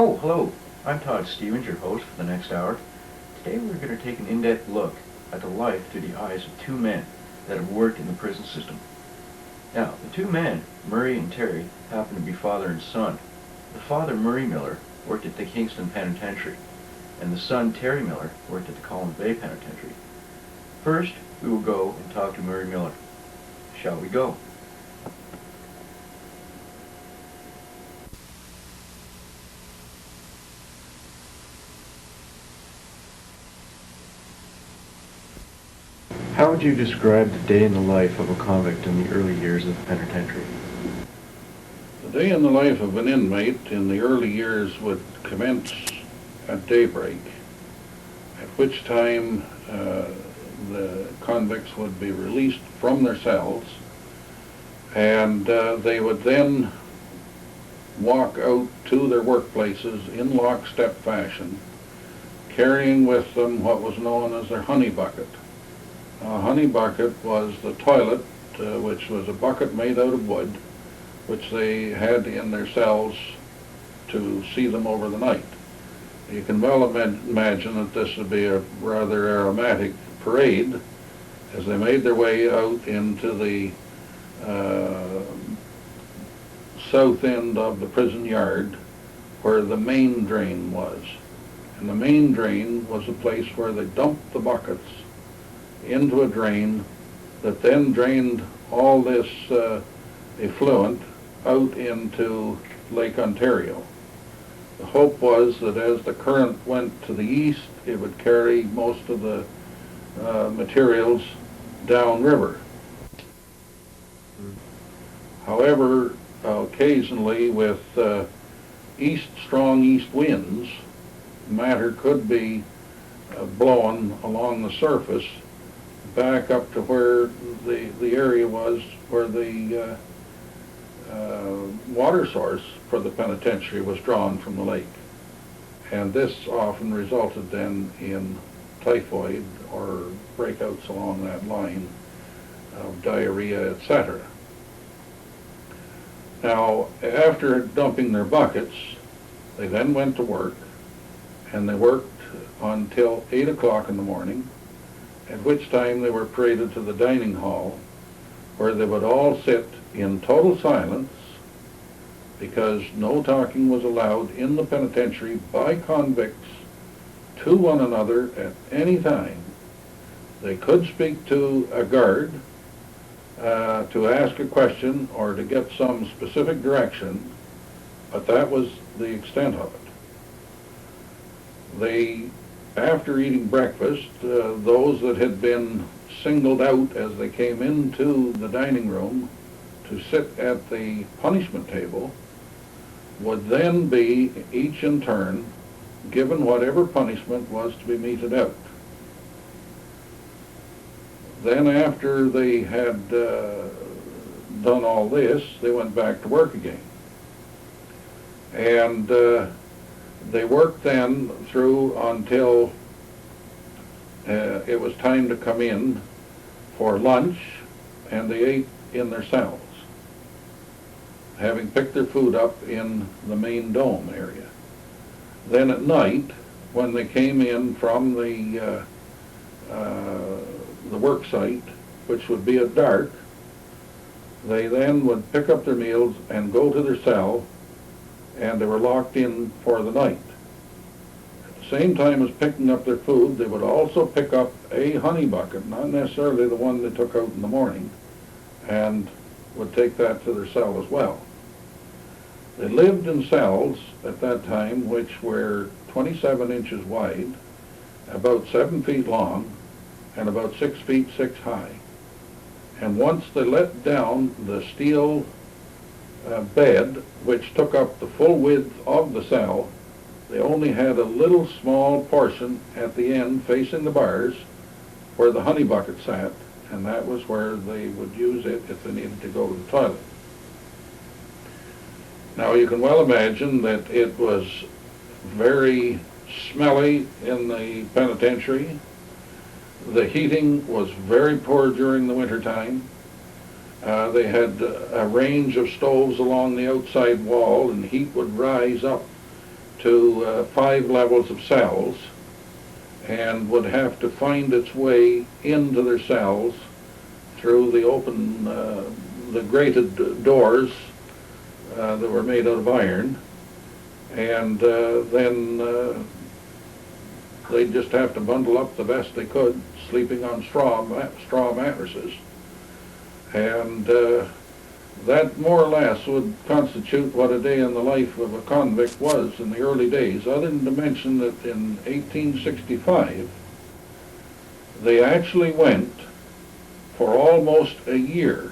Oh, hello. I'm Todd Stevens, your host for the next hour. Today we're going to take an in-depth look at the life through the eyes of two men that have worked in the prison system. Now, the two men, Murray and Terry, happen to be father and son. The father, Murray Millar, worked at the Kingston Penitentiary, and the son, Terry Millar, worked at the Collins Bay Penitentiary. First, we will go and talk to Murray Millar. Shall we go? How would you describe the day in the life of a convict in the early years of the penitentiary? The day in the life of an inmate in the early years would commence at daybreak, at which time the convicts would be released from their cells, and they would then walk out to their workplaces in lockstep fashion, carrying with them what was known as their honey bucket. A honey bucket was the toilet, which was a bucket made out of wood, which they had in their cells to see them over the night. You can well imagine that this would be a rather aromatic parade as they made their way out into the south end of the prison yard where the main drain was. And the main drain was a place where they dumped the buckets into a drain that then drained all this effluent out into Lake Ontario. The hope was that as the current went to the east, it would carry most of the materials downriver. However, occasionally with strong east winds, matter could be blown along the surface back up to where the area was where the water source for the penitentiary was drawn from the lake. And this often resulted then in typhoid or breakouts along that line of diarrhea, etc. Now, after dumping their buckets, they then went to work, and they worked until 8 o'clock in the morning, at which time they were paraded to the dining hall, where they would all sit in total silence, because no talking was allowed in the penitentiary by convicts to one another at any time. They could speak to a guard to ask a question or to get some specific direction, but that was the extent of it. They, after eating breakfast, those that had been singled out as they came into the dining room to sit at the punishment table would then be, each in turn, given whatever punishment was to be meted out. Then after they had done all this, they went back to work again. And they worked then through until it was time to come in for lunch, and they ate in their cells, having picked their food up in the main dome area. Then at night, when they came in from the work site, which would be at dark, they then would pick up their meals and go to their cell, and they were locked in for the night. At the same time as picking up their food, they would also pick up a honey bucket, not necessarily the one they took out in the morning, and would take that to their cell as well. They lived in cells at that time which were 27 inches wide, about 7 feet long, and about 6 feet 6 high. And once they let down the steel bed, which took up the full width of the cell, they only had a little small portion at the end facing the bars where the honey bucket sat, and that was where they would use it if they needed to go to the toilet. Now you can well imagine that it was very smelly in the penitentiary. The heating was very poor during the winter time. They had a range of stoves along the outside wall, and heat would rise up to 5 levels of cells and would have to find its way into their cells through the open, the grated doors that were made out of iron, and then they'd just have to bundle up the best they could, sleeping on straw mattresses. And that more or less would constitute what a day in the life of a convict was in the early days, other than to mention that in 1865 they actually went for almost a year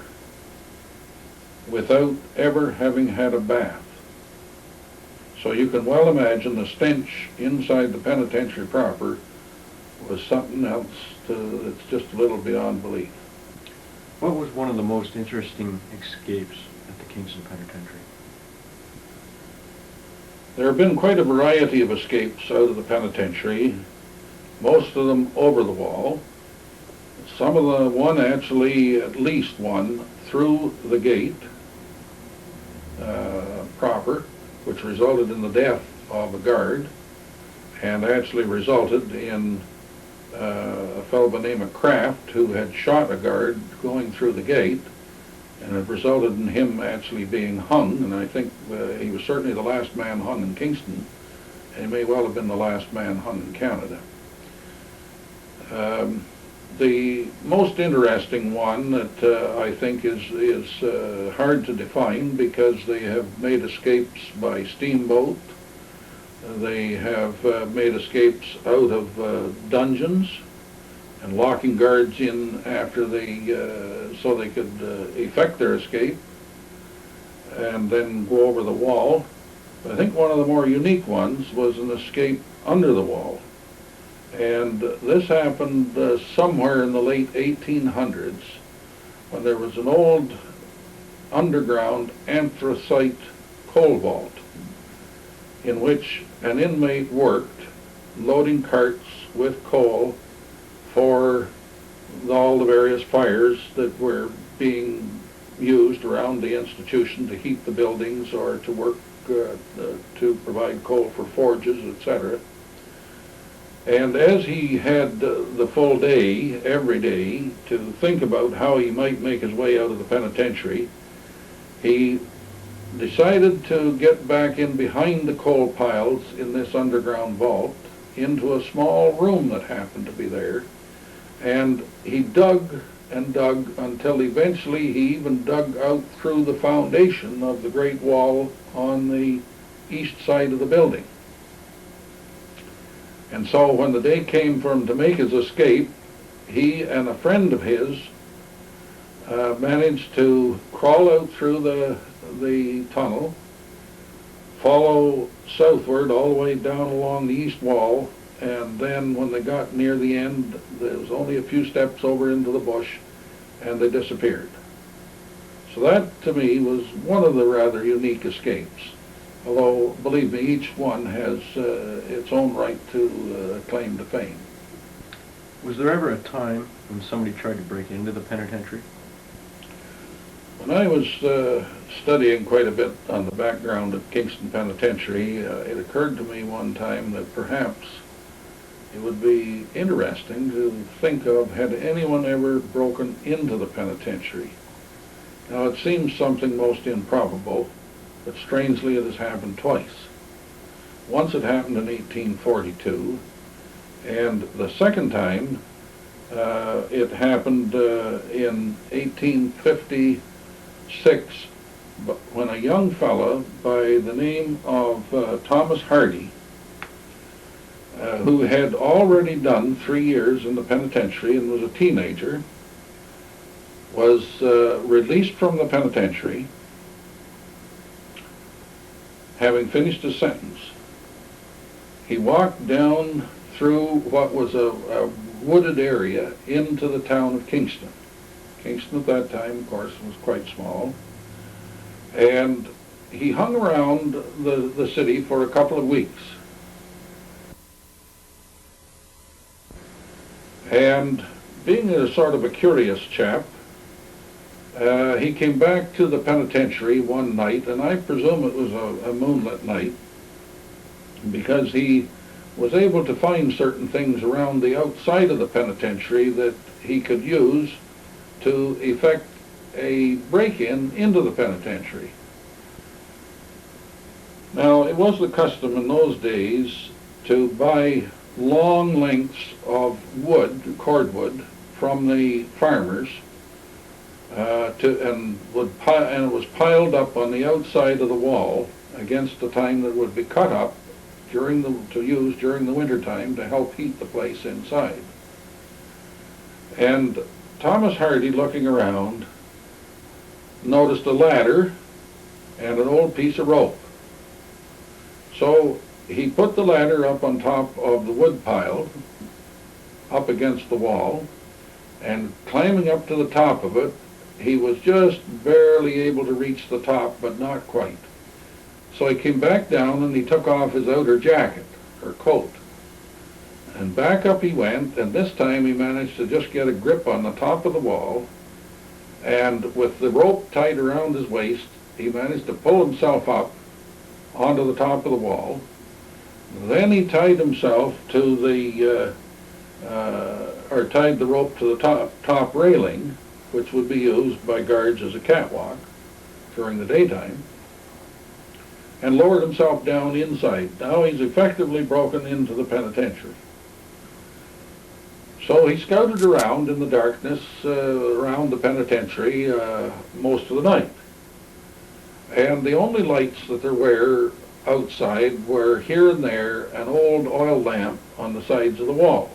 without ever having had a bath. So you can well imagine the stench inside the penitentiary proper was something else that's just a little beyond belief. What was one of the most interesting escapes at the Kingston Penitentiary? There have been quite a variety of escapes out of the penitentiary, most of them over the wall. Some of the one actually, at least one, through the gate proper, which resulted in the death of a guard, and actually resulted in a fellow by the name of Kraft, who had shot a guard going through the gate, and it resulted in him actually being hung, and I think he was certainly the last man hung in Kingston, and he may well have been the last man hung in Canada. The most interesting one that I think is hard to define, because they have made escapes by steamboat. They have made escapes out of dungeons and locking guards in after so they could effect their escape and then go over the wall. But I think one of the more unique ones was an escape under the wall. And this happened somewhere in the late 1800s, when there was an old underground anthracite coal vault in which an inmate worked loading carts with coal for all the various fires that were being used around the institution to heat the buildings or to work to provide coal for forges, etc. And as he had the full day, every day, to think about how he might make his way out of the penitentiary, he decided to get back in behind the coal piles in this underground vault into a small room that happened to be there. And he dug and dug until eventually he even dug out through the foundation of the great wall on the east side of the building. And so when the day came for him to make his escape, he and a friend of his managed to crawl out through the tunnel, follow southward all the way down along the east wall, and then when they got near the end, there was only a few steps over into the bush, and they disappeared. So that, to me, was one of the rather unique escapes. Although, believe me, each one has its own right to claim to fame. Was there ever a time when somebody tried to break into the penitentiary? When I was studying quite a bit on the background of Kingston Penitentiary, it occurred to me one time that perhaps it would be interesting to think of, had anyone ever broken into the penitentiary. Now, it seems something most improbable, but strangely it has happened twice. Once it happened in 1842, and the second time it happened in 1856, when a young fellow by the name of Thomas Hardy, who had already done 3 years in the penitentiary and was a teenager, was released from the penitentiary, having finished his sentence. He walked down through what was a wooded area into the town of Kingston. Kingston at that time, of course, was quite small. And he hung around the city for a couple of weeks. And being a sort of a curious chap, he came back to the penitentiary one night, and I presume it was a moonlit night, because he was able to find certain things around the outside of the penitentiary that he could use to effect a break-in into the penitentiary. Now, it was the custom in those days to buy long lengths of wood, cordwood, from the farmers, and it was piled up on the outside of the wall against the time that it would be cut up to use during the winter time to help heat the place inside. And Thomas Hardy, looking around, noticed a ladder and an old piece of rope. So he put the ladder up on top of the wood pile, up against the wall, and climbing up to the top of it, he was just barely able to reach the top, but not quite. So he came back down and he took off his outer jacket, or coat. And back up he went, and this time he managed to just get a grip on the top of the wall, and with the rope tied around his waist, he managed to pull himself up onto the top of the wall. Then he tied himself to tied the rope to the top railing, which would be used by guards as a catwalk during the daytime, and lowered himself down inside. Now he's effectively broken into the penitentiary. So he scouted around in the darkness around the penitentiary most of the night. And the only lights that there were outside were here and there an old oil lamp on the sides of the walls.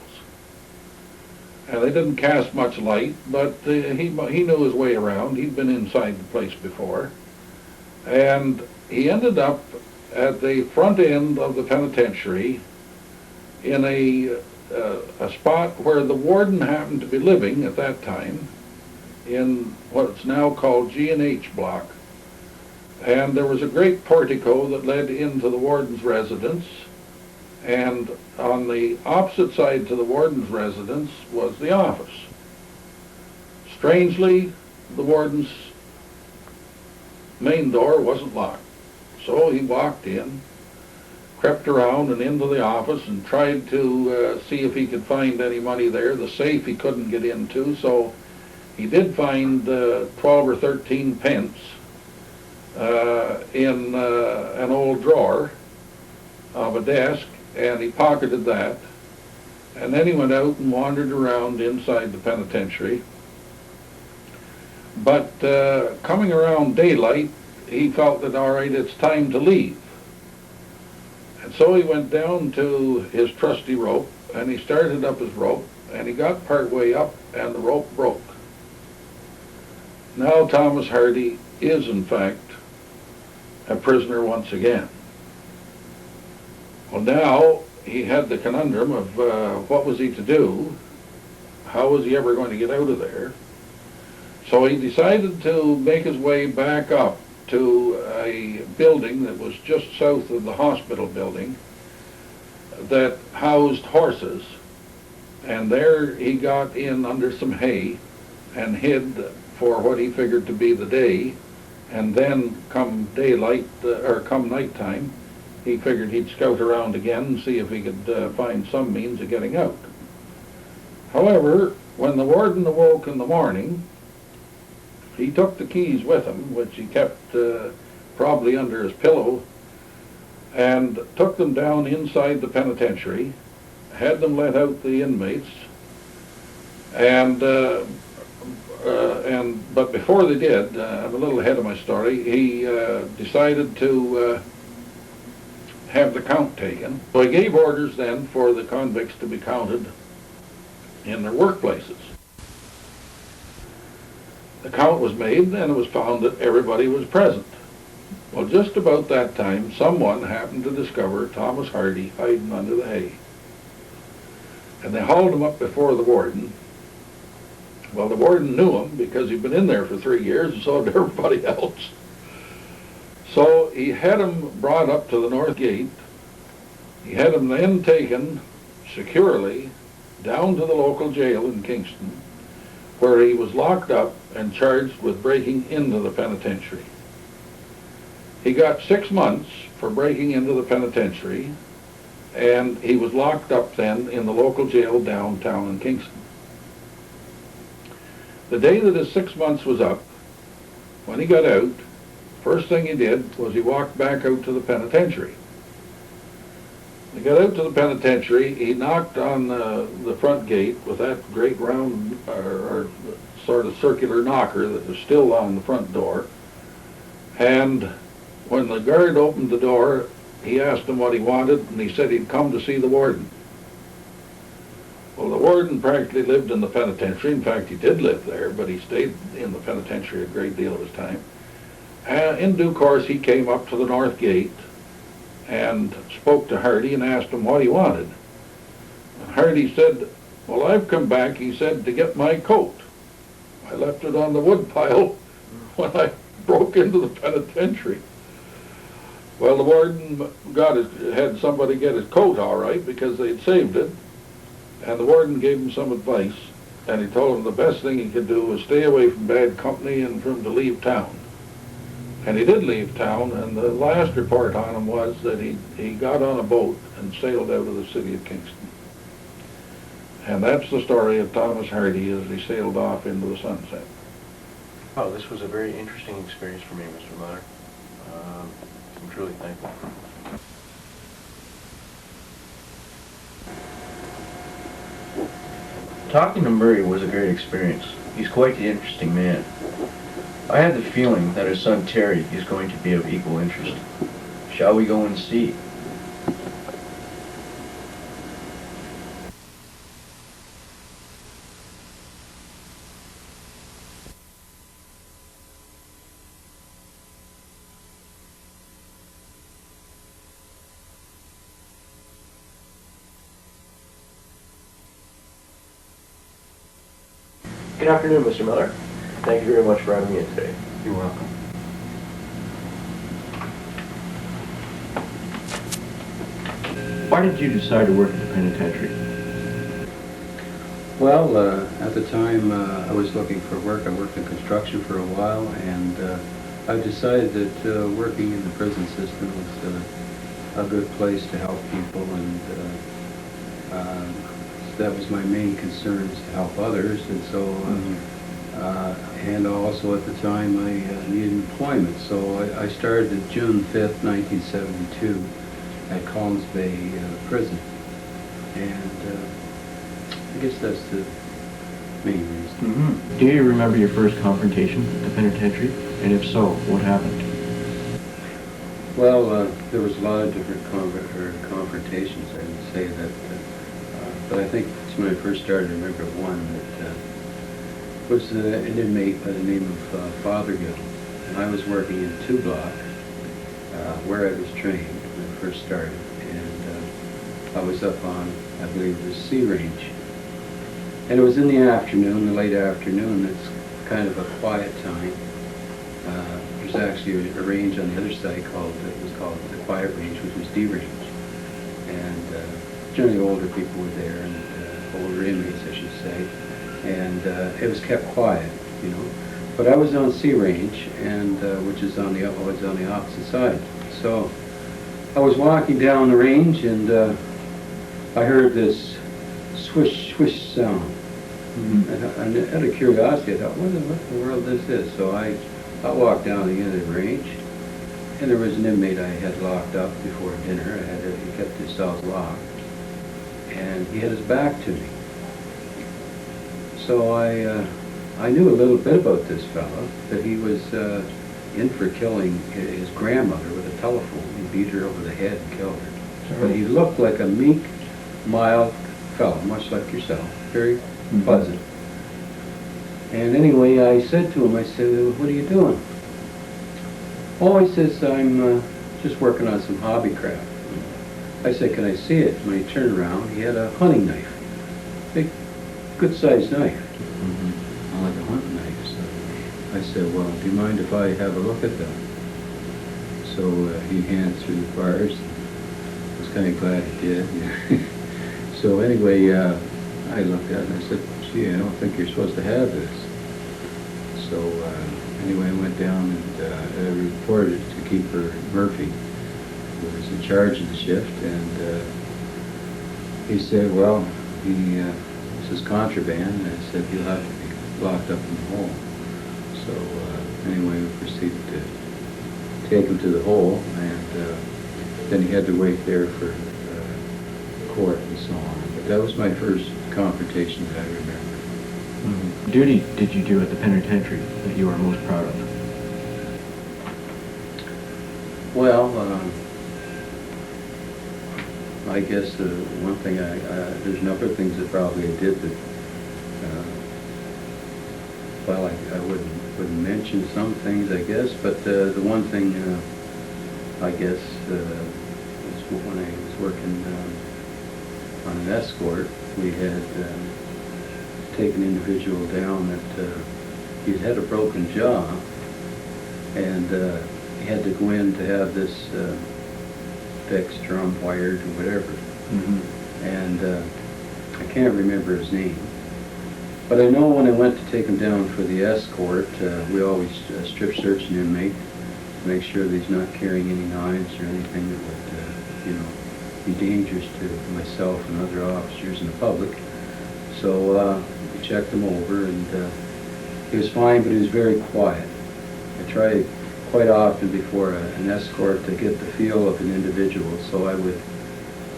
And they didn't cast much light, but he knew his way around. He'd been inside the place before. And he ended up at the front end of the penitentiary in a spot where the warden happened to be living at that time, in what's now called G&H block. And there was a great portico that led into the warden's residence, and on the opposite side to the warden's residence was the office. Strangely, the warden's main door wasn't locked. So he walked in, crept around and into the office and tried to see if he could find any money there. The safe he couldn't get into, so he did find 12 or 13 pence in an old drawer of a desk, and he pocketed that. And then he went out and wandered around inside the penitentiary. But coming around daylight, he felt that, all right, it's time to leave. And so he went down to his trusty rope, and he started up his rope, and he got part way up, and the rope broke. Now Thomas Hardy is, in fact, a prisoner once again. Well, now he had the conundrum of what was he to do? How was he ever going to get out of there? So he decided to make his way back up to a building that was just south of the hospital building that housed horses, and there he got in under some hay and hid for what he figured to be the day, and then come daylight, or come nighttime, he figured he'd scout around again and see if he could find some means of getting out. However, when the warden awoke in the morning, he took the keys with him, which he kept probably under his pillow, and took them down inside the penitentiary, had them let out the inmates, but before they did, I'm a little ahead of my story, he decided to have the count taken. So he gave orders then for the convicts to be counted in their workplaces. The count was made, and it was found that everybody was present. Well, just about that time, someone happened to discover Thomas Hardy hiding under the hay. And they hauled him up before the warden. Well, the warden knew him because he'd been in there for 3 years, and so had everybody else. So he had him brought up to the north gate. He had him then taken securely down to the local jail in Kingston, where he was locked up and charged with breaking into the penitentiary. He got 6 months for breaking into the penitentiary, and he was locked up then in the local jail downtown in Kingston. The day that his 6 months was up, when he got out, first thing he did was he walked back out to the penitentiary. He got out to the penitentiary, he knocked on the front gate with that great round or sort of circular knocker that was still on the front door, and when the guard opened the door, he asked him what he wanted, and he said he'd come to see the warden. Well, the warden practically lived in the penitentiary. In fact, he did live there, but he stayed in the penitentiary a great deal of his time. In due course, he came up to the north gate and spoke to Hardy and asked him what he wanted. And Hardy said, well, I've come back, he said, to get my coat. I left it on the wood pile when I broke into the penitentiary. Well, the warden had somebody get his coat all right because they'd saved it, and the warden gave him some advice, and he told him the best thing he could do was stay away from bad company and for him to leave town. And he did leave town, and the last report on him was that he got on a boat and sailed out of the city of Kingston. And that's the story of Thomas Hardy as he sailed off into the sunset. Oh, this was a very interesting experience for me, Mr. Millar. I'm truly thankful. Talking to Murray was a great experience. He's quite the interesting man. I had the feeling that his son Terry is going to be of equal interest. Shall we go and see? Good afternoon, Mr. Millar. Thank you very much for having me in today. You're welcome. Why did you decide to work at the penitentiary? Well, at the time I was looking for work. I worked in construction for a while, and I decided that working in the prison system was a good place to help people, and that was my main concern, is to help others. And so, and also at the time I needed employment, so I started at June 5th, 1972 at Collins Bay Prison, and I guess that's the main reason. Mm-hmm. Do you remember your first confrontation at the penitentiary? And if so, what happened? Well, there was a lot of different confrontations, I would say that, but I think when I first started, I remember one that was an inmate by the name of Fothergill, and I was working in 2 Block, where I was trained when I first started, and I was up on, I believe, the C range, and it was in the afternoon, the late afternoon. It's kind of a quiet time. There's actually a range on the other side it was called the Quiet Range, which was D range, and generally older people were there, and older inmates, I should say, and it was kept quiet, you know. But I was on C range, and which is on the opposite side. So I was walking down the range, and I heard this swish, swish sound. Mm-hmm. And out of curiosity, I thought, what in the world is this? So I walked down the end of the range, and there was an inmate I had locked up before dinner. He kept his cells locked, and he had his back to me. So I knew a little bit about this fellow, that he was in for killing his grandmother with a telephone. He beat her over the head and killed her. Sure. But he looked like a meek, mild fellow, much like yourself, very pleasant. And anyway, I said to him, I said, what are you doing? Oh, he says, I'm just working on some hobby craft. I said, can I see it? When he turned around, he had a hunting knife. Big, good-sized knife. Mm-hmm. Like a hunting knife. So I said, well, do you mind if I have a look at that? So he handed through the bars. I was kind of glad he did. So anyway, I looked at it and I said, gee, I don't think you're supposed to have this. So anyway, I went down and I reported to Keeper Murphy, who was in charge of the shift, and he said, well, this is contraband, and I said, he'll have to be locked up in the hole. So anyway, we proceeded to take him to the hole, and then he had to wait there for court and so on. But that was my first confrontation that I remember. Mm-hmm. Duty did you do at the penitentiary that you are most proud of? Well, I guess one thing there's a number of things that probably I did that, well, I wouldn't mention some things, I guess, but the one thing, I guess, is when I was working on an escort, we had taken an individual down that he'd had a broken jaw, and he had to go in to have this fixed, drum wired, or whatever. Mm-hmm. And I can't remember his name. But I know when I went to take him down for the escort, we always strip search an inmate to make sure that he's not carrying any knives or anything that would, be dangerous to myself and other officers and the public. So we checked him over, and he was fine, but he was very quiet. I tried quite often before an escort to get the feel of an individual, so I would,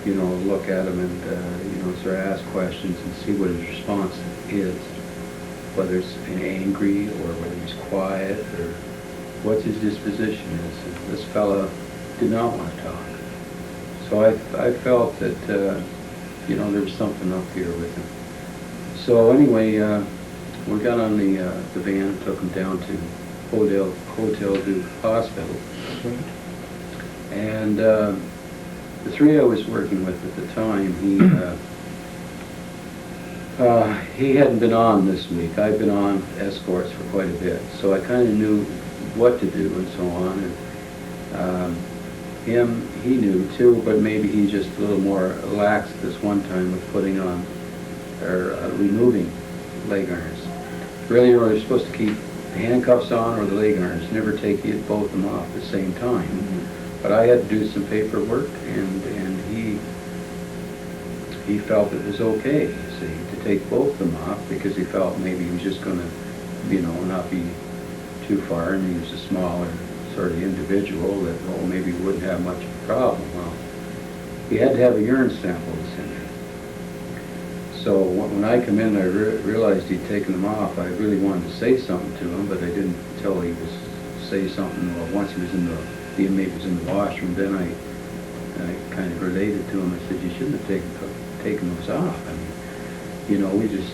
look at him and, sort of ask questions and see what his response is, whether it's angry or whether he's quiet or what his disposition is. And this fella did not want to talk. So I felt that, there was something up here with him. So anyway, we got on the van and took him down to Hotel du Hospital. And the three I was working with at the time, he hadn't been on this week. I'd been on escorts for quite a bit, so I kind of knew what to do and so on. And he knew too, but maybe he just a little more lax this one time with putting on or removing leg irons. Really, you're supposed to keep the handcuffs on or the leg irons. Never take both of them off at the same time. Mm-hmm. But I had to do some paperwork, and he felt it was okay, to take both of them off because he felt maybe he was just going to, not be too far, and he was a smaller sort of individual that, maybe wouldn't have much of a problem. Well, he had to have a urine sample sent in. So when I come in, I realized he'd taken them off. I really wanted to say something to him, but I didn't until he was say something. Well, once he was in the inmate was in the washroom, then I kind of related to him. I said, you shouldn't have taken those off. I mean, we just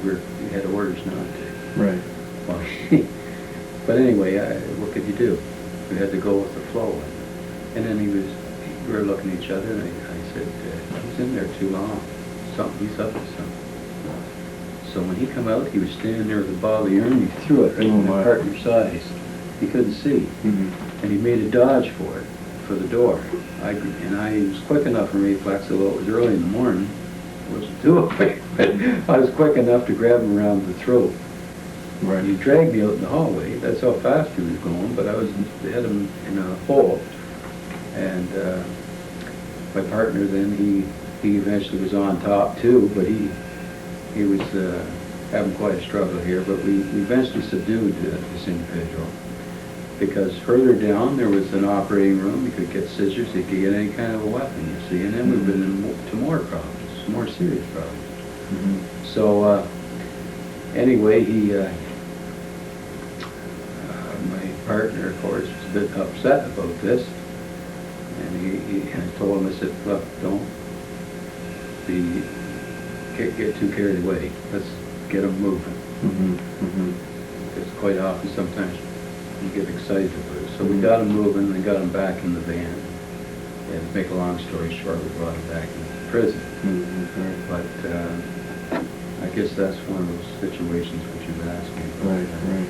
we had orders not to. Right. Well, but anyway, what could you do? We had to go with the flow. And then we were looking at each other, and I said, he's in there too long. He's up to something. So when he come out, he was standing there with a bottle of urine. He threw it right in the partner's eyes. He couldn't see. Mm-hmm. And he made a dodge for the door. I was quick enough for reflex, although it was early in the morning. I wasn't too quick, but I was quick enough to grab him around the throat. Right. He dragged me out in the hallway. That's how fast he was going, but I had him in a hole. And my partner then, he eventually was on top too, but he was having quite a struggle here, but we eventually subdued this individual. Because further down there was an operating room. You could get scissors, you could get any kind of a weapon, you see, and then we've been into more problems, more serious problems. Mm-hmm. So anyway, my partner, of course, was a bit upset about this, and I told him, I said, look, don't get too carried away. Let's get them moving. Mm-hmm. Mm-hmm. Because quite often, sometimes you get excited about it. So we got them moving and got them back in the van. And to make a long story short, we brought them back into prison. Mm-hmm. But I guess that's one of those situations which you've asked me about. Right.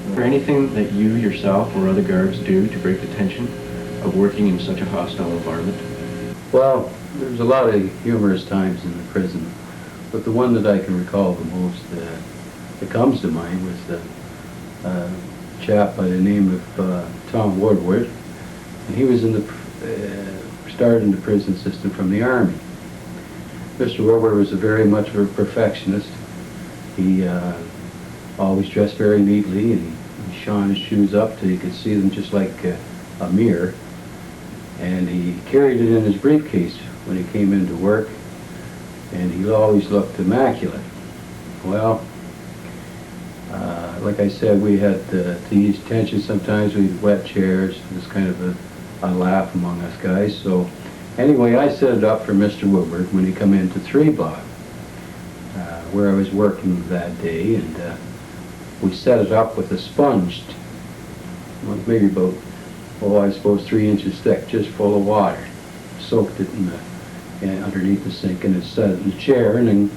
Is there anything that you yourself or other guards do to break the tension of working in such a hostile environment? Well, there's a lot of humorous times in the prison, but the one that I can recall the most that comes to mind was the chap by the name of Tom Woodward, and he was started in the prison system from the Army. Mr. Wilbur was very much of a perfectionist. He always dressed very neatly, and he shone his shoes up till you could see them just like a mirror. And he carried it in his briefcase when he came into work, and he always looked immaculate. Well, like I said, we had to use tension sometimes. We'd wet chairs. It was kind of a laugh among us guys. So anyway, I set it up for Mr. Woodward when he come into 3 block, where I was working that day, and we set it up with a sponge, maybe about, I suppose 3 inches thick, just full of water. Soaked it underneath the sink, and it set it in the chair, and then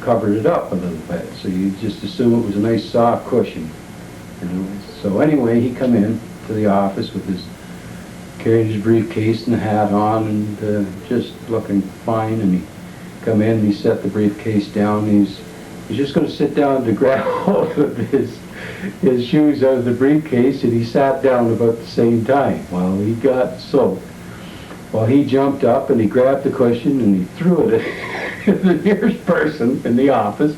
covered it up a little bit, so you just assume it was a nice soft cushion. So anyway, he come in to the office with carried his briefcase and the hat on, and just looking fine. And he come in and he set the briefcase down. He's just going to sit down to grab hold of his shoes out of the briefcase, and he sat down about the same time. Well, he got soaked. Well, he jumped up and he grabbed the cushion and he threw it at the nearest person in the office.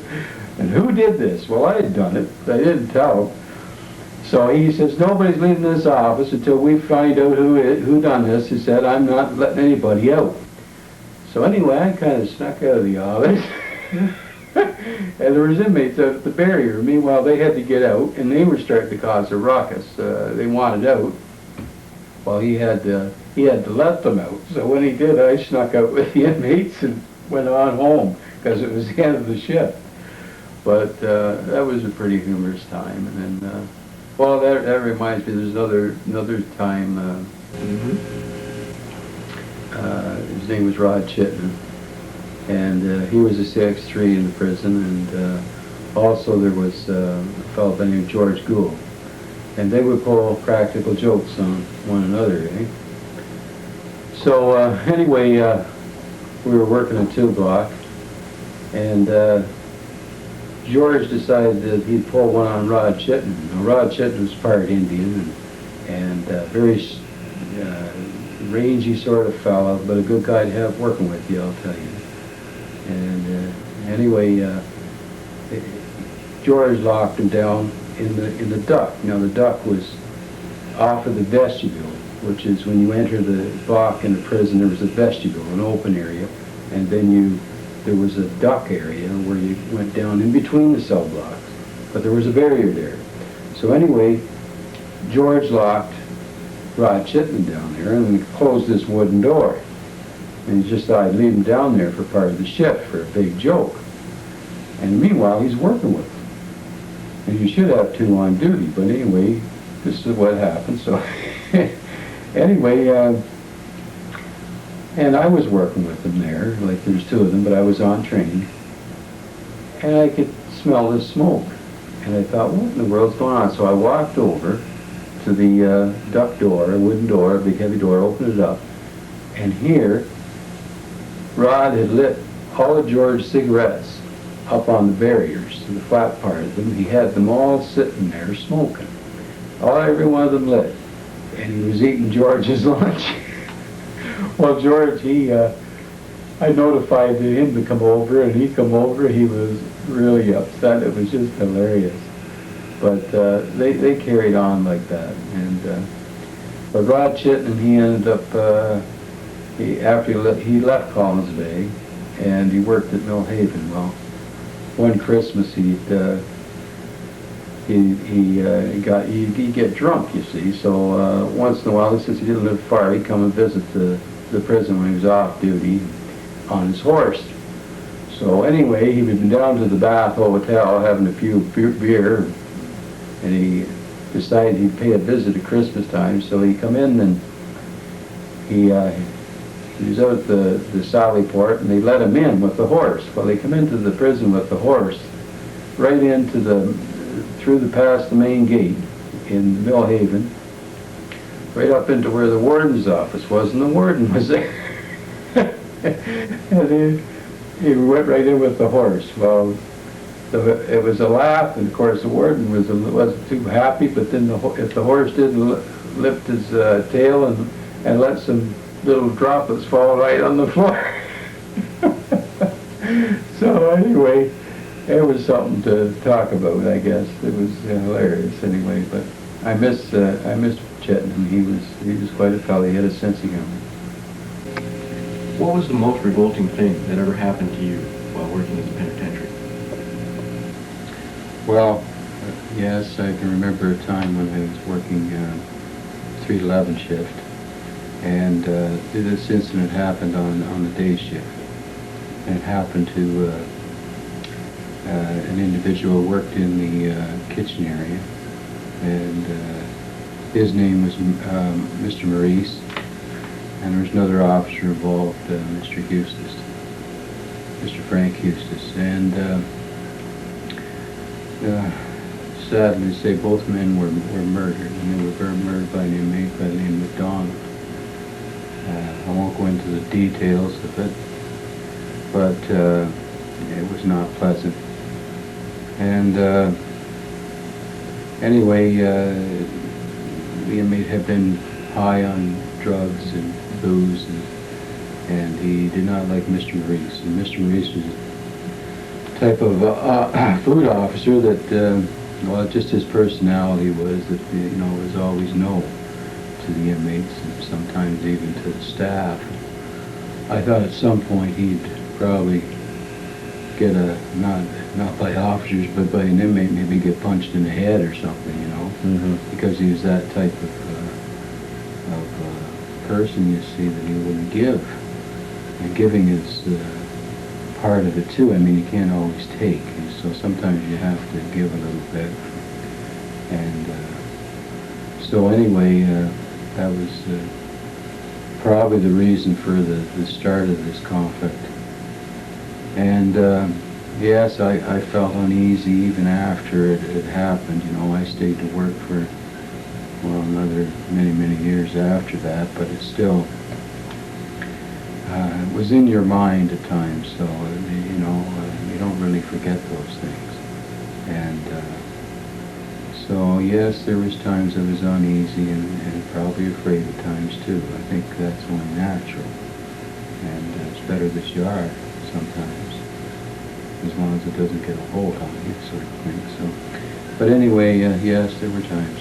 And who did this? Well, I had done it. I didn't tell him. So he says, nobody's leaving this office until we find out who done this. He said, I'm not letting anybody out. So anyway, I kind of snuck out of the office. And there was inmates out at the barrier. Meanwhile, they had to get out, and they were starting to cause a ruckus. They wanted out. Well, he had to let them out. So when he did, I snuck out with the inmates and went on home, because it was the end of the shift. But that was a pretty humorous time. And then, well, that reminds me, there's another time, his name was Rod Chittenden, and he was a CX3 in the prison, and also there was a fellow by the name of George Gould. And they would pull practical jokes on one another, eh? So anyway, we were working a 2 block, and George decided that he'd pull one on Rod Chittenden. Now, Rod Chittenden was part Indian and very rangy sort of fella, but a good guy to have working with you, I'll tell you. And anyway, George locked him down in the duct. Now, the duct was off of the vestibule, which is when you enter the block in the prison, there was a vestibule, an open area, and then there was a duct area where you went down in between the cell blocks, but there was a barrier there. So anyway, George locked Rod Chittenden down there and closed this wooden door. And he just thought I'd leave him down there for part of the shift for a big joke. And meanwhile, he's working with them. And you should have 2 on duty, but anyway, this is what happened. So anyway, and I was working with them there, like there's 2 of them, but I was on train. And I could smell this smoke. And I thought, what in the world's going on? So I walked over to the duct door, a wooden door, a big heavy door, opened it up. And here, Rod had lit all of George's cigarettes up on the barriers, the flat part of them. He had them all sitting there smoking. Every one of them lit. And he was eating George's lunch. Well, George, I notified him to come over, and he come over. He was really upset. It was just hilarious. But they carried on like that. And but Rod Chittenden, he ended up, after he left Collins Bay, and he worked at Mill Haven. Well, one Christmas he'd get drunk, you see. So once in a while, since he didn't live far, he'd come and visit the prison when he was off duty on his horse. So anyway, he had been down to the Bath Hotel having a few beer, and he decided he'd pay a visit at Christmas time. So he come in, and he was out at the Sally Port, and they let him in with the horse. Well, they come into the prison with the horse, right into past the main gate in Mill Haven, right up into where the warden's office was, and the warden was there. And he went right in with the horse. Well, it was a laugh, and of course the warden wasn't too happy, but then if the horse didn't lift his tail and let some little droplets fall right on the floor. anyway, it was something to talk about, I guess. It was hilarious anyway, but I miss Chetnam. He was quite a fellow. He had a sense of humor. What was the most revolting thing that ever happened to you while working at the penitentiary? Well, yes, I can remember a time when I was working 3 to 11 shift, and this incident happened on the day shift. And it happened to an individual who worked in the kitchen area, and his name was Mr. Maurice, and there was another officer involved, Mr. Eustace, Mr. Frank Eustace, and sadly to say, both men were murdered, and they were murdered by an inmate by the name of McDonald. I won't go into the details of it, but it was not pleasant. And anyway, the inmate had been high on drugs and booze, and he did not like Mr. Maurice. And Mr. Maurice was a type of food officer that, well, just his personality was that, was always no to the inmates, and sometimes even to the staff. I thought at some point he'd probably get not by officers, but by an inmate, maybe get punched in the head or something, because he was that type of person, you see, that he wouldn't give. And giving is part of it too. I mean, you can't always take, and so sometimes you have to give a little bit. And so anyway, that was probably the reason for the start of this conflict. And yes, I felt uneasy even after it had happened. I stayed to work for, well, another many years after that, but it still it was in your mind at times, so you don't really forget those things. And so yes, there was times I was uneasy and probably afraid at times too. I think that's only natural, and it's better that you are sometimes, as long as it doesn't get a hold on you, sort of thing. So, but anyway, yes, there were times.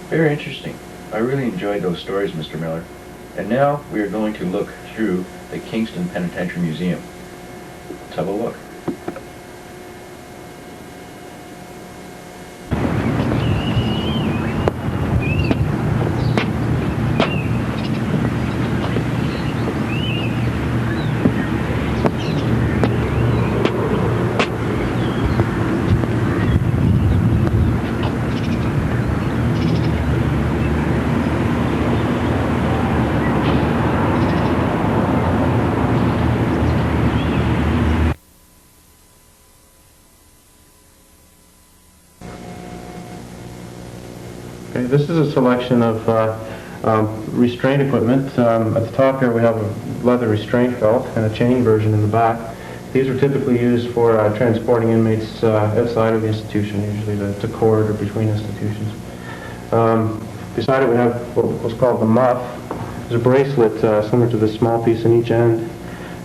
Very interesting. I really enjoyed those stories, Mr. Millar. And now we are going to look through the Kingston Penitentiary Museum. Let's have a look. This is a selection of restraint equipment. At the top here we have a leather restraint belt and a chain version in the back. These are typically used for transporting inmates outside of the institution, usually to court or between institutions. Beside it we have what was called the muff. There's a bracelet similar to this small piece in each end,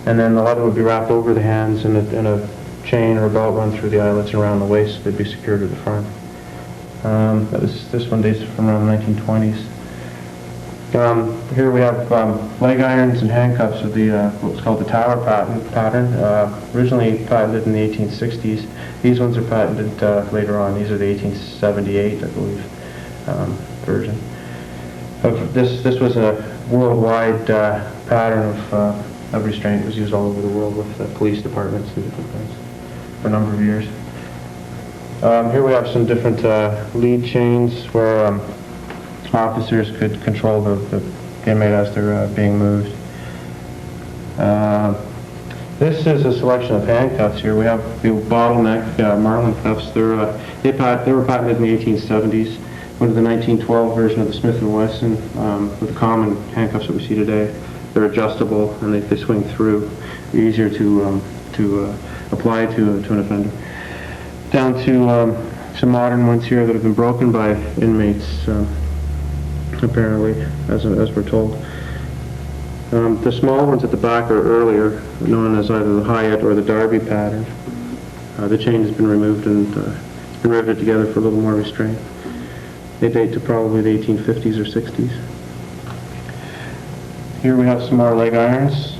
and then the leather would be wrapped over the hands and a chain or a belt run through the eyelets and around the waist. They'd be secured at the front. This one dates from around the 1920s. Here we have leg irons and handcuffs of the what's called the tower pattern. Originally patented in the 1860s. These ones are patented later on. These are the 1878, I believe, version. This was a worldwide pattern of restraint. It was used all over the world with police departments and different things for a number of years. Here we have some different lead chains where officers could control the inmate as they're being moved. This is a selection of handcuffs here. We have the bottleneck Marlin cuffs. They were patented in the 1870s. Went to the 1912 version of the Smith & Wesson with the common handcuffs that we see today. They're adjustable and they swing through. They're easier to apply to an offender. Down to some modern ones here that have been broken by inmates, apparently, as we're told. The small ones at the back are earlier, known as either the Hyatt or the Derby pattern. The chain has been removed and it's been riveted together for a little more restraint. They date to probably the 1850s or 60s. Here we have some more leg irons,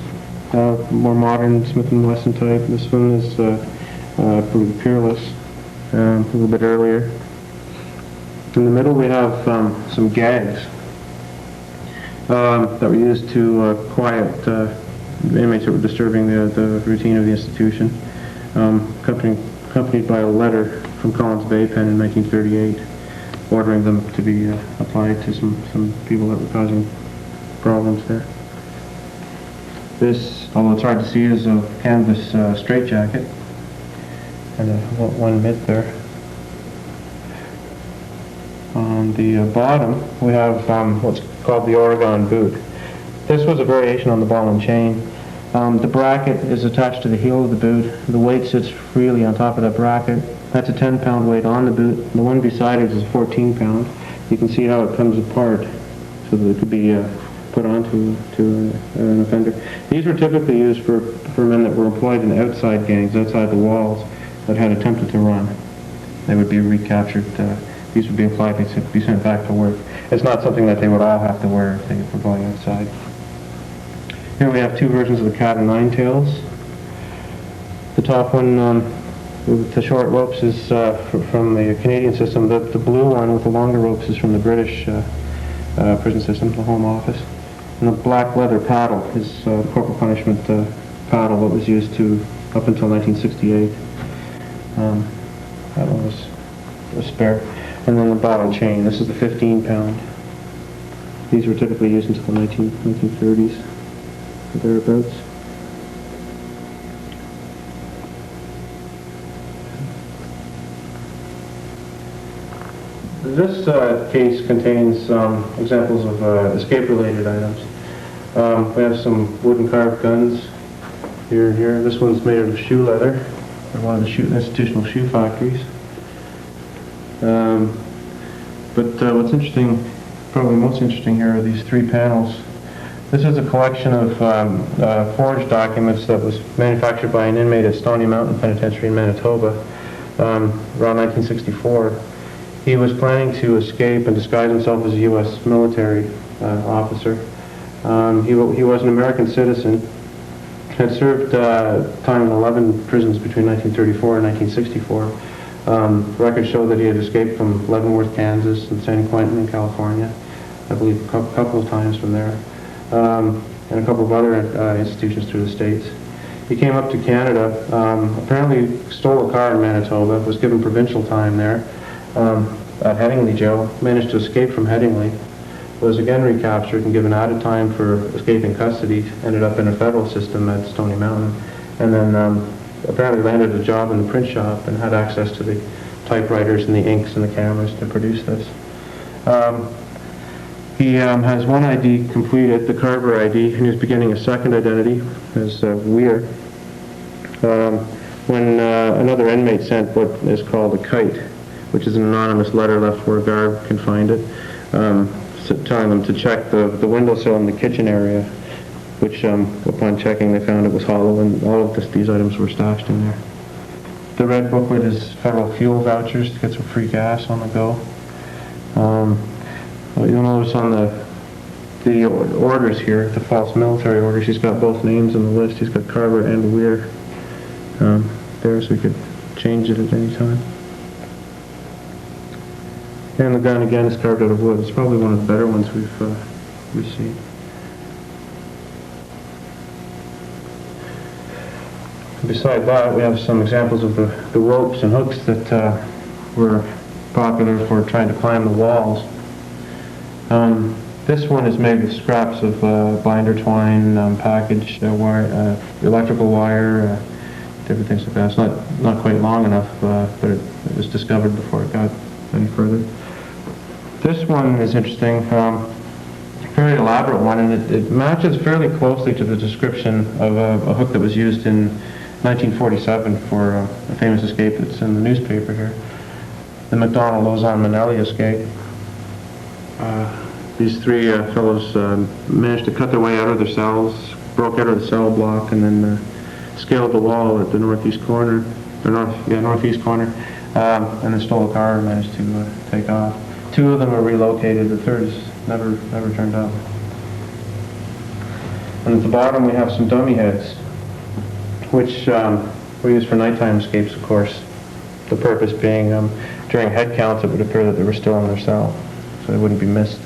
more modern Smith & Wesson type. This one is from the Peerless, a little bit earlier. In the middle we have some gags that were used to quiet inmates that were disturbing the routine of the institution, accompanied by a letter from Collins Bay Pen in 1938 ordering them to be applied to some people that were causing problems there. This, although it's hard to see, is a canvas straitjacket and one mitt there. On the bottom, we have what's called the Oregon boot. This was a variation on the ball and chain. The bracket is attached to the heel of the boot. The weight sits freely on top of that bracket. That's a 10-pound weight on the boot. The one beside it is a 14-pound. You can see how it comes apart so that it could be put onto an offender. These were typically used for men that were employed in outside gangs, outside the walls, that had attempted to run. They would be recaptured. These would be applied, they'd be sent back to work. It's not something that they would all have to wear if they were going outside. Here we have two versions of the cat and nine tails. The top one with the short ropes is from the Canadian system. The blue one with the longer ropes is from the British prison system, the Home Office. And the black leather paddle is the corporal punishment paddle that was used up until 1968. That one was a spare. And then the ball and chain. This is the 15-pound. These were typically used until the 1930s, or thereabouts. This case contains examples of escape-related items. We have some wooden carved guns here and here. This one's made out of shoe leather from one of the institutional shoe factories. But what's interesting, probably most interesting here, are these three panels. This is a collection of forged documents that was manufactured by an inmate at Stony Mountain Penitentiary in Manitoba around 1964. He was planning to escape and disguise himself as a U.S. military officer. He was an American citizen, had served time in 11 prisons between 1934 and 1964. Records show that he had escaped from Leavenworth, Kansas, and San Quentin in California, I believe a couple of times from there, and a couple of other institutions through the States. He came up to Canada, apparently stole a car in Manitoba, was given provincial time there at Headingley Jail, managed to escape from Headingley, was again recaptured and given added time for escaping custody, ended up in a federal system at Stony Mountain, and then apparently landed a job in the print shop and had access to the typewriters and the inks and the cameras to produce this. He has one ID completed, the Carver ID, and he's beginning a second identity as Weir. When another inmate sent what is called a kite, which is an anonymous letter left where a guard can find it, telling them to check the windowsill in the kitchen area, which upon checking they found it was hollow, and all of these items were stashed in there. The red booklet is federal fuel vouchers to get some free gas on the go. You'll notice on the orders here, the false military orders, he's got both names on the list. He's got Carver and Weir there, so we could change it at any time. And the gun again is carved out of wood. It's probably one of the better ones we've seen. Beside that, we have some examples of the ropes and hooks that were popular for trying to climb the walls. This one is made with scraps of binder twine, package wire, electrical wire, different things like that. It's not quite long enough, but it was discovered before it got any further. This one is interesting, very elaborate one, and it matches fairly closely to the description of a hook that was used in 1947 for a famous escape that's in the newspaper here, the McDonald-Lozon-Manelli escape. These three fellows managed to cut their way out of their cells, broke out of the cell block, and then scaled the wall at the northeast corner, and then stole a car and managed to take off. Two of them were relocated. The third is never turned up. And at the bottom we have some dummy heads, which were used for nighttime escapes, of course. The purpose being during head counts it would appear that they were still in their cell, so they wouldn't be missed.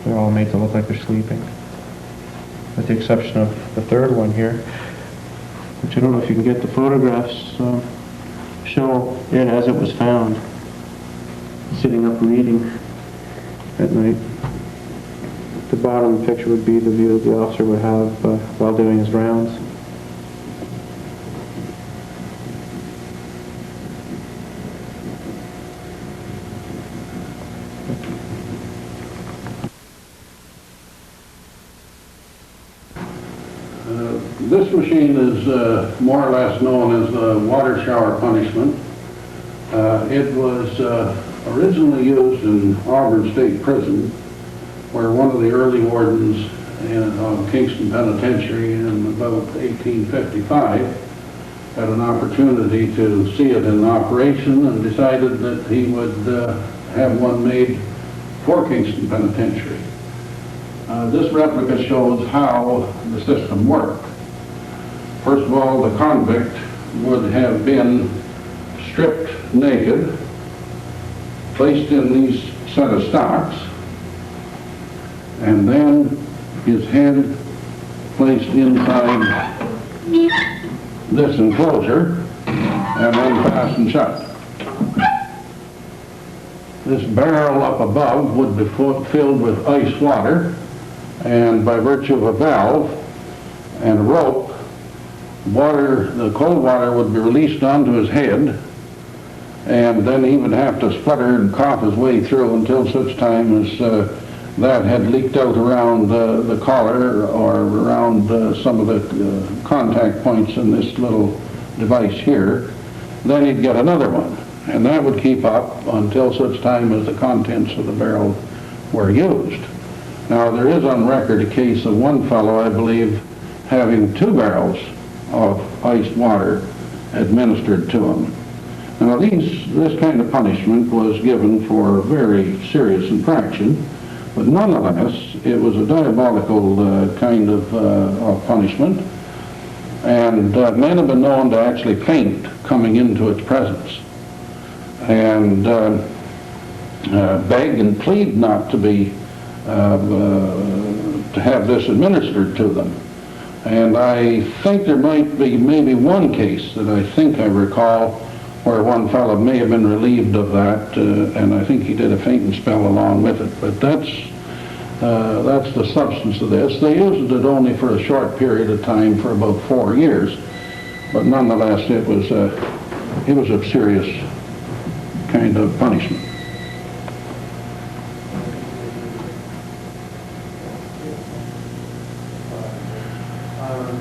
They're all made to look like they're sleeping, with the exception of the third one here, which I don't know if you can get the photographs show it as it was found, sitting up reading at night. The bottom picture would be the view that the officer would have while doing his rounds. This machine is more or less known as the water shower punishment. It was originally used in Auburn State Prison, where one of the early wardens of Kingston Penitentiary in about 1855 had an opportunity to see it in operation and decided that he would have one made for Kingston Penitentiary. This replica shows how the system worked. First of all, the convict would have been stripped naked, placed in these set of stocks, and then his head placed inside this enclosure and then fastened shut. This barrel up above would be filled with ice water, and by virtue of a valve and a rope, the cold water would be released onto his head, and then he would have to splutter and cough his way through until such time as that had leaked out around the collar or around some of the contact points in this little device here. Then he'd get another one, and that would keep up until such time as the contents of the barrel were used. Now, there is on record a case of one fellow, I believe, having 2 barrels of iced water administered to him. Now, this kind of punishment was given for a very serious infraction, but nonetheless, it was a diabolical kind of punishment, and men have been known to actually faint coming into its presence, and beg and plead not to be to have this administered to them. And I think there might be maybe one case that I think I recall where one fellow may have been relieved of that, and I think he did a fainting spell along with it. But that's the substance of this. They used it only for a short period of time, for about 4 years, but nonetheless it was a serious kind of punishment.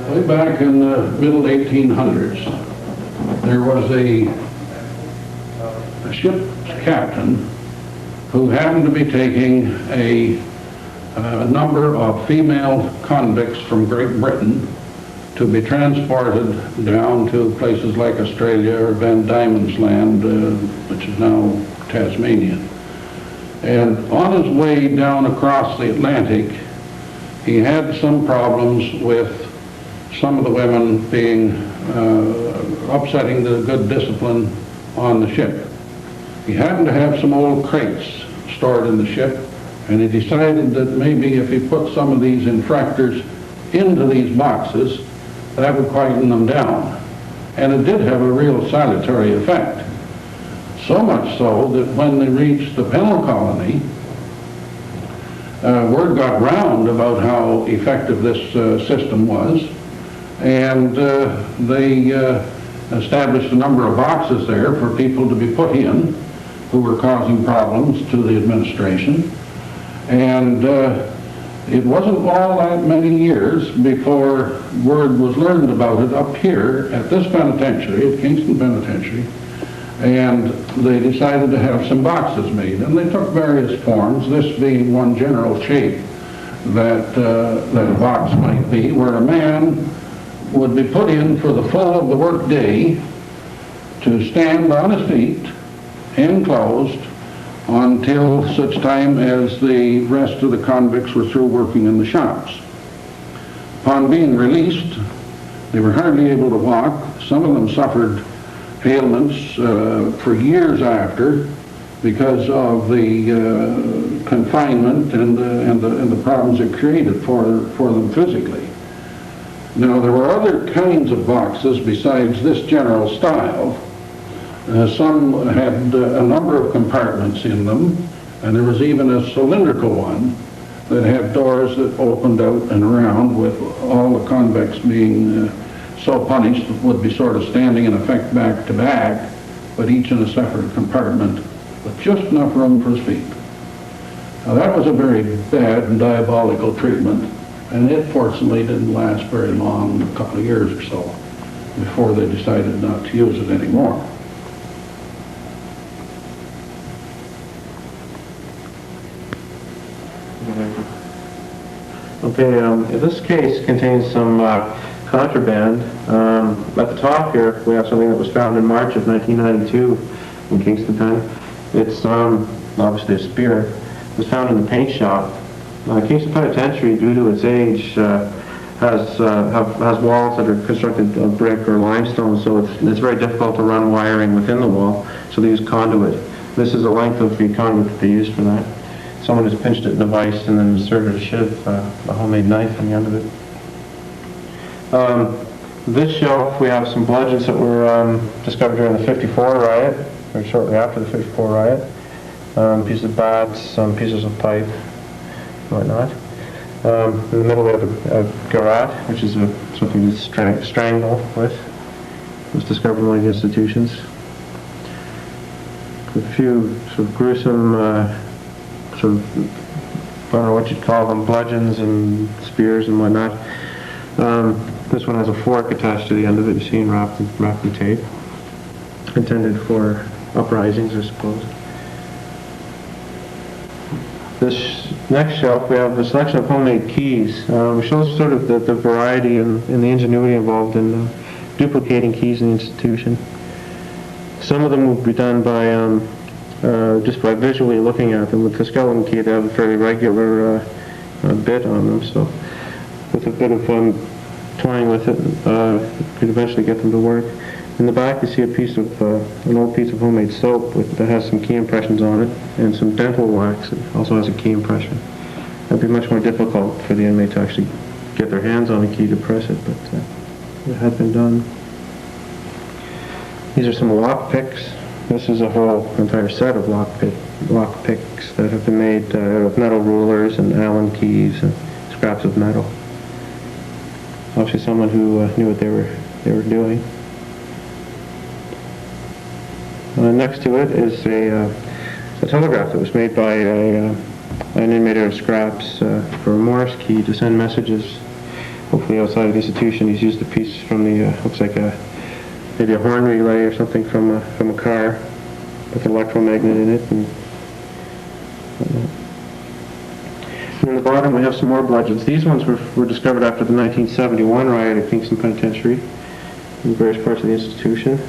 Way back in the middle 1800s, there was a ship's captain who happened to be taking a number of female convicts from Great Britain to be transported down to places like Australia or Van Diemen's Land, which is now Tasmania. And on his way down across the Atlantic, he had some problems with some of the women being upsetting the good discipline on the ship. He happened to have some old crates stored in the ship, and he decided that maybe if he put some of these infractors into these boxes, that would quieten them down. And it did have a real salutary effect. So much so that when they reached the penal colony, word got round about how effective this system was, and they established a number of boxes there for people to be put in who were causing problems to the administration. And it wasn't all that many years before word was learned about it up here at this penitentiary, at Kingston Penitentiary, and they decided to have some boxes made. And they took various forms, this being one general shape that a box might be, where a man would be put in for the full of the work day to stand on his feet, enclosed, until such time as the rest of the convicts were through working in the shops. Upon being released, they were hardly able to walk. Some of them suffered ailments for years after because of the confinement and the problems it created for them physically. Now, there were other kinds of boxes besides this general style. Some had a number of compartments in them, and there was even a cylindrical one that had doors that opened out and around, with all the convicts being so punished would be sort of standing in effect back to back, but each in a separate compartment with just enough room for his feet. Now, that was a very bad and diabolical treatment, and it fortunately didn't last very long, a couple of years or so, before they decided not to use it anymore. Okay, this case contains some contraband. At the top here, we have something that was found in March of 1992 in Kingston Pen. It's obviously a spear. It was found in the paint shop. Kingston Penitentiary, due to its age, has walls that are constructed of brick or limestone, so it's very difficult to run wiring within the wall, so they use conduit. This is the length of the conduit that they used for that. Someone has pinched it in a vise and then inserted a shiv, a homemade knife in the end of it. This shelf, we have some bludgeons that were discovered during the 54 riot, or shortly after the 54 riot. Pieces of bats, some pieces of pipe, whatnot. In the middle we have a garrote, which is something to strangle with. It was discovered in one of the institutions. A few sort of gruesome, I don't know what you'd call them, bludgeons and spears and whatnot. This one has a fork attached to the end of it, you see, wrapped in tape. Intended for uprisings, I suppose. This next shelf, we have a selection of homemade keys, which shows sort of the variety and the ingenuity involved in duplicating keys in the institution. Some of them will be done by just by visually looking at them. With the skeleton key, they have a fairly regular bit on them, so with a bit of toying with it, you could eventually get them to work. In the back, you see a piece of an old piece of homemade soap that has some key impressions on it, and some dental wax that also has a key impression. It'd be much more difficult for the inmate to actually get their hands on a key to press it, but it had been done. These are some lock picks. This is a whole entire set of lock picks that have been made out of metal rulers and Allen keys and scraps of metal. Obviously, someone who knew what they were doing. Next to it is a telegraph that was made by an inmate out of scraps for a Morse key to send messages, hopefully outside of the institution. He's used a piece from the looks like maybe a horn relay or something from a car with an electromagnet in it, and And in the bottom we have some more bludgeons. These ones were discovered after the 1971 riot at Kingston Penitentiary in various parts of the institution.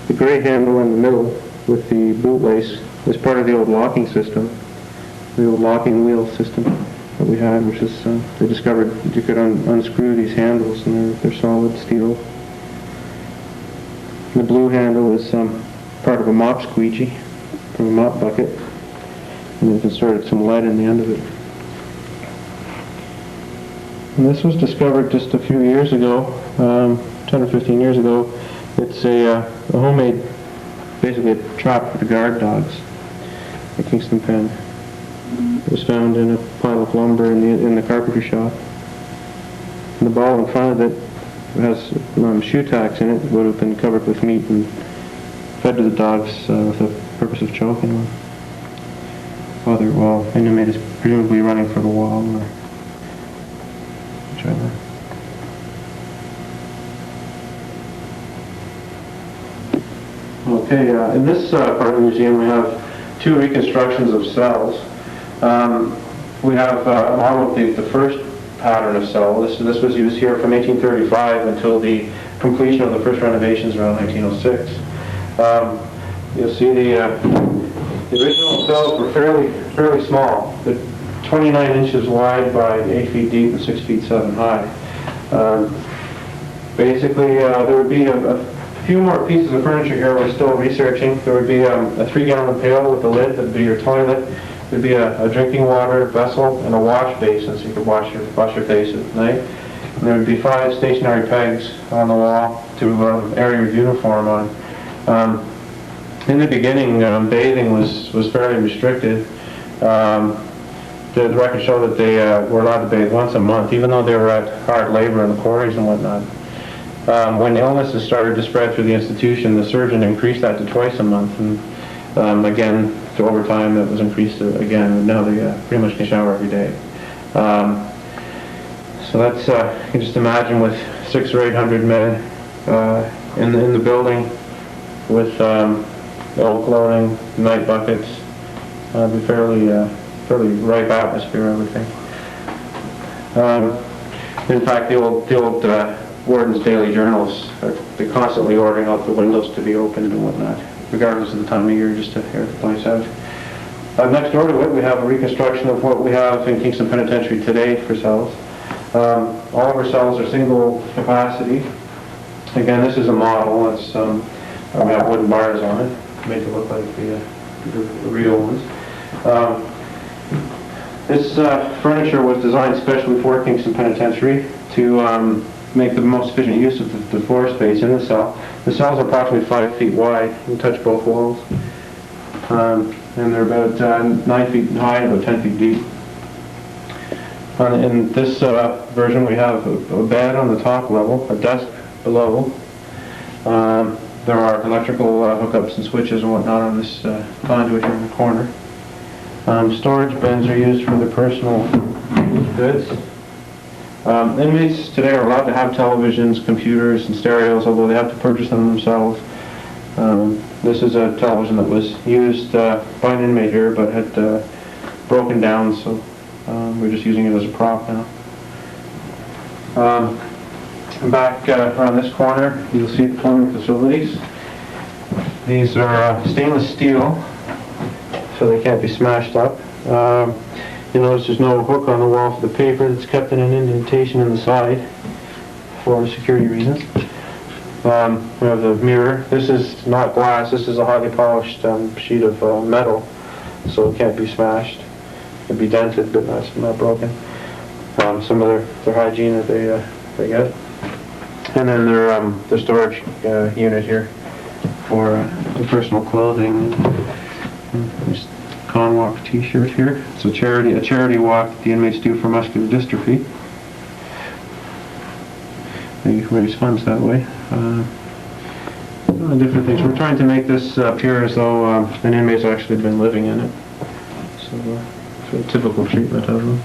The gray handle in the middle with the bootlace is part of the old locking system, the old locking wheel system that we had, which is, they discovered that you could unscrew these handles, and they're solid steel. The blue handle is part of a mop squeegee from a mop bucket, and they've inserted some lead in the end of it. And this was discovered just a few years ago, 10 or 15 years ago. It's a homemade, basically a trap for the guard dogs at Kingston Pen. It was found in a pile of lumber in the carpentry shop. And the ball in front of it has shoe tacks in it. It would have been covered with meat and fed to the dogs with the purpose of choking them. While the inmate is presumably running for the wall or whichever. Okay, in this part of the museum we have two reconstructions of cells. We have a model of the first pattern of cell. This was used here from 1835 until the completion of the first renovations around 1906. You'll see the original cells were fairly small. They're 29 inches wide by 8 feet deep and 6 feet 7 high. Basically, there would be a few more pieces of furniture here we're still researching. There would be a 3-gallon pail with a lid that would be your toilet. There'd be a drinking water vessel and a wash basin so you could wash your face at night. And there would be 5 stationary pegs on the wall to air your uniform on. In the beginning, bathing was fairly restricted. The records show that they were allowed to bathe once a month, even though they were at hard labor in the quarries and whatnot. When illnesses started to spread through the institution, the surgeon increased that to twice a month, and again, over time, that was increased again, and now they pretty much can shower every day. So that's, you can just imagine with 600 or 800 men in the building with old clothing, night buckets, be fairly ripe atmosphere, I would think. In fact, the old warden's daily journals, they're constantly ordering out the windows to be opened and whatnot, regardless of the time of year, just to air the place out. Next door to it, we have a reconstruction of what we have in Kingston Penitentiary today for cells. All of our cells are single capacity. Again, this is a model. It's, we have wooden bars on it, made to look like the real ones. This furniture was designed specially for Kingston Penitentiary to make the most efficient use of the floor space in the cell. The cells are approximately 5 feet wide. You can touch both walls. And they're about 9 feet high and about 10 feet deep. In this version we have a bed on the top level, a desk below. There are electrical hookups and switches and whatnot on this conduit here in the corner. Storage bins are used for their personal goods. Inmates today are allowed to have televisions, computers, and stereos, although they have to purchase them themselves. This is a television that was used by an inmate here, but had broken down, so we're just using it as a prop now. Back around this corner, you'll see the plumbing facilities. These are stainless steel, so they can't be smashed up. You notice there's no hook on the wall for the paper. It's kept in an indentation in the side for security reasons. We have the mirror. This is not glass. This is a highly polished sheet of metal, so it can't be smashed. It can be dented, but not broken. Some of their hygiene that they get. And then their storage unit here for the personal clothing. There's Con Walk T-shirt here. It's a charity walk that the inmates do for muscular dystrophy. They raise funds that way. Different things. We're trying to make this appear as though an inmate's actually been living in it. So, typical treatment of them.